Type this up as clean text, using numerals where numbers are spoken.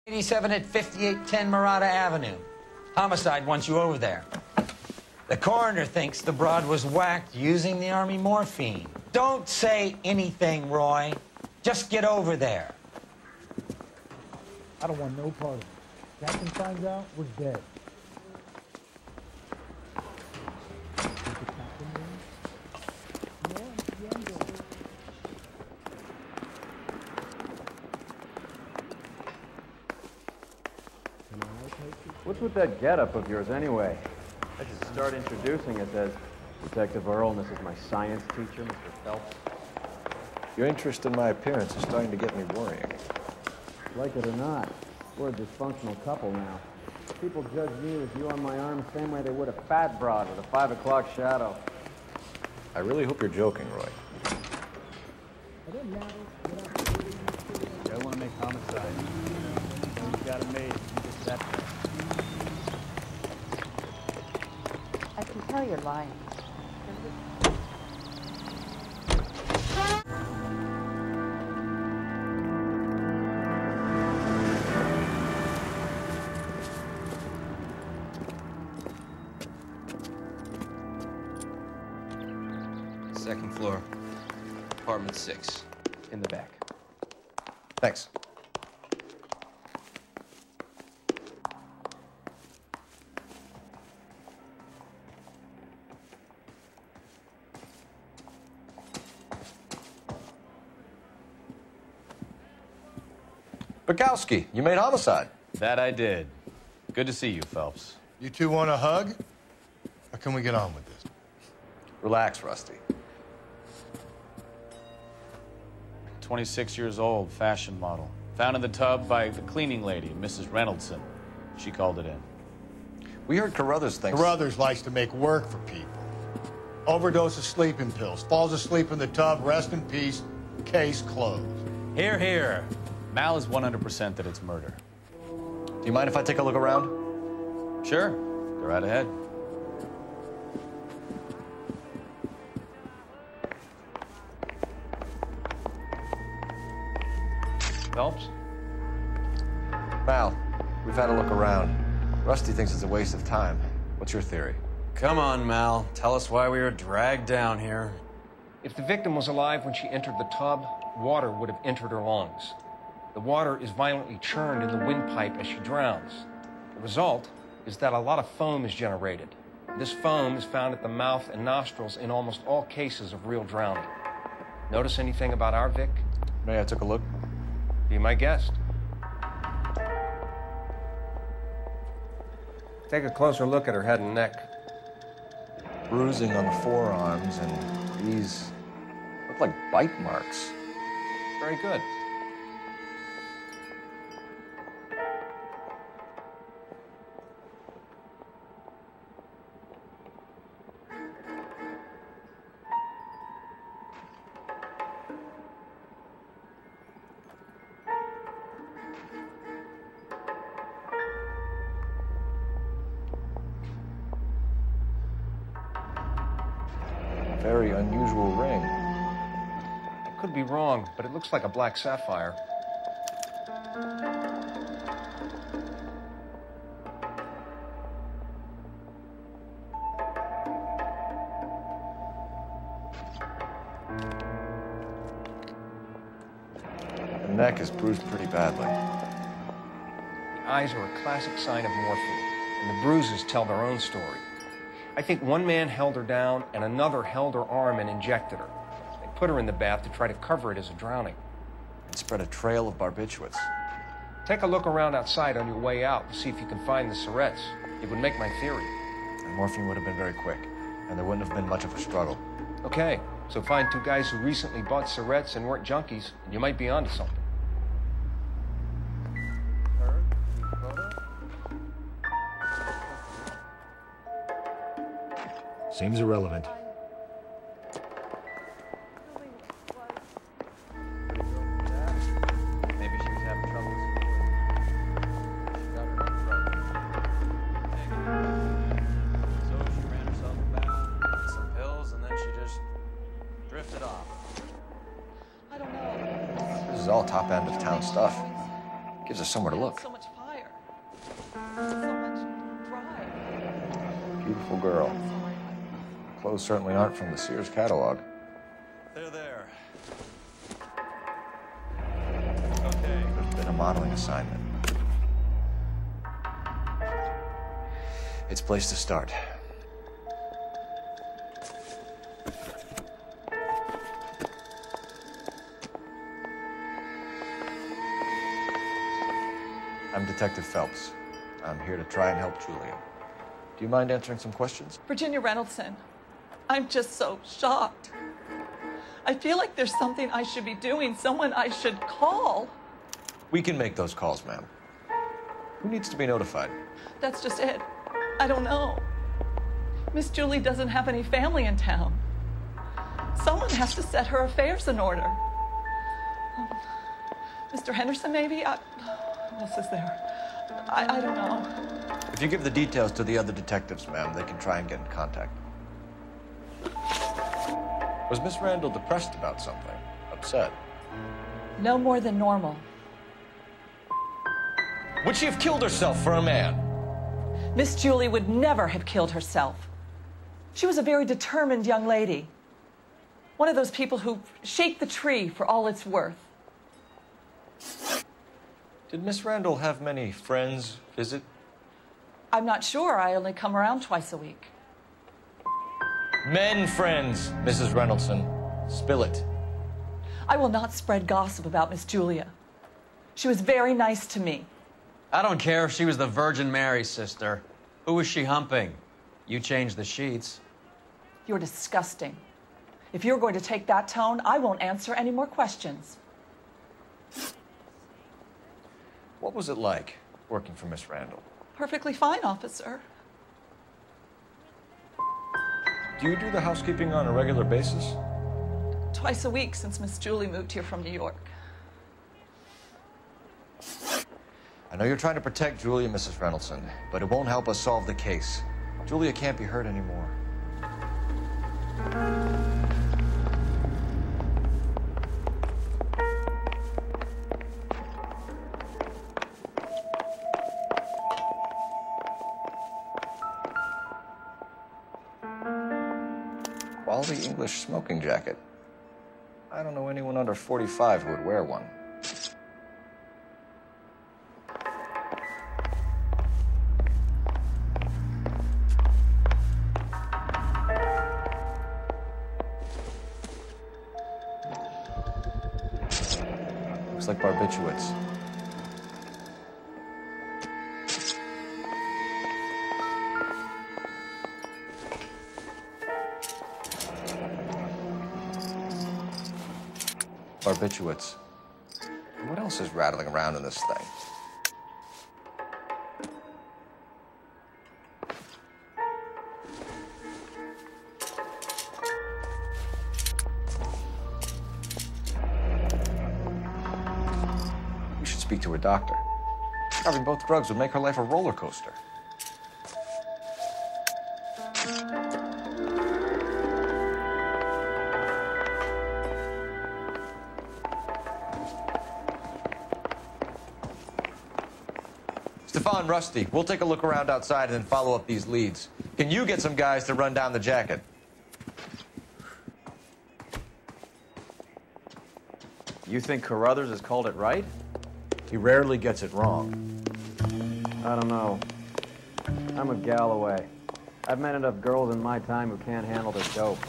87 at 5810 Murata Avenue. Homicide wants you over there. The coroner thinks the broad was whacked using the Army morphine. Don't say anything, Roy. Just get over there. I don't want no part of it. Captain finds out, we're dead. What's with that getup of yours, anyway? I should start introducing us as Detective Earl, and this is my science teacher, Mr. Phelps. Your interest in my appearance is starting to get me worrying. Like it or not, we're a dysfunctional couple now. People judge me with you on my arm the same way they would a fat broad with a 5 o'clock shadow. I really hope you're joking, Roy. I want to make homicide. You got it made. You just sat there. I can tell you're lying. Second floor, apartment 6, in the back. Thanks. Bukowski, you made homicide. That I did. Good to see you, Phelps. You two want a hug? Or can we get on with this? Relax, Rusty. 26 years old, fashion model. Found in the tub by the cleaning lady, Mrs. Reynoldson. She called it in. We heard Carruthers thinks... Carruthers likes to make work for people. Overdose of sleeping pills, falls asleep in the tub, rest in peace, case closed. Here, here. Mal is 100% that it's murder. Do you mind if I take a look around? Sure. Go right ahead. Phelps? Mal, we've had a look around. Rusty thinks it's a waste of time. What's your theory? Come on, Mal. Tell us why we were dragged down here. If the victim was alive when she entered the tub, water would have entered her lungs. The water is violently churned in the windpipe as she drowns. The result is that a lot of foam is generated. This foam is found at the mouth and nostrils in almost all cases of real drowning. Notice anything about our Vic? May I took a look? Be my guest. Take a closer look at her head and neck. Bruising on the forearms, and these look like bite marks. Very good. Very unusual ring. I could be wrong, but it looks like a black sapphire. The neck is bruised pretty badly. The eyes are a classic sign of morphine, and the bruises tell their own story. I think one man held her down and another held her arm and injected her. They put her in the bath to try to cover it as a drowning. And spread a trail of barbiturates. Take a look around outside on your way out to see if you can find the syrettes. It would make my theory. And morphine would have been very quick, and there wouldn't have been much of a struggle. Okay, so find two guys who recently bought syrettes and weren't junkies, and you might be onto something. Seems irrelevant. Maybe she was having trouble with support. She got her own trouble. So she ran herself about, took some pills, and then she just drifted off. This is all top end of town stuff. Gives us somewhere to look. So much fire. So much drive. Beautiful girl. Clothes certainly aren't from the Sears catalog. There. Okay. There's been a modeling assignment. It's a place to start. I'm Detective Phelps. I'm here to try and help Julia. Do you mind answering some questions? Virginia Reynoldson, I'm just so shocked. I feel like there's something I should be doing, someone I should call. We can make those calls, ma'am. Who needs to be notified? That's just it. I don't know. Miss Julie doesn't have any family in town. Someone has to set her affairs in order. Mr. Henderson, maybe? Who else is there? I don't know. If you give the details to the other detectives, ma'am, they can try and get in contact. Was Miss Randall depressed about something? Upset? No more than normal. Would she have killed herself for a man? Miss Julie would never have killed herself. She was a very determined young lady. One of those people who shake the tree for all it's worth. Did Miss Randall have many friends visit? I'm not sure. I only come around twice a week. Men friends, Mrs. Reynoldson. Spill it. I will not spread gossip about Miss Julia. She was very nice to me. I don't care if she was the Virgin Mary sister. Who was she humping? You changed the sheets. You're disgusting. If you're going to take that tone, I won't answer any more questions. What was it like working for Miss Randall? Perfectly fine, officer. Do you do the housekeeping on a regular basis? Twice a week since Miss Julie moved here from New York. I know you're trying to protect Julia, Mrs. Reynoldson, but it won't help us solve the case. Julia can't be hurt anymore. Quality English smoking jacket. I don't know anyone under 45 who would wear one. Looks like barbiturates. Barbiturates. What else is rattling around in this thing? We should speak to a doctor. Having both drugs would make her life a roller coaster. Stefan, Rusty, we'll take a look around outside and then follow up these leads. Can you get some guys to run down the jacket? You think Carruthers has called it right? He rarely gets it wrong. I don't know. I'm a Galloway. I've met enough girls in my time who can't handle their dope.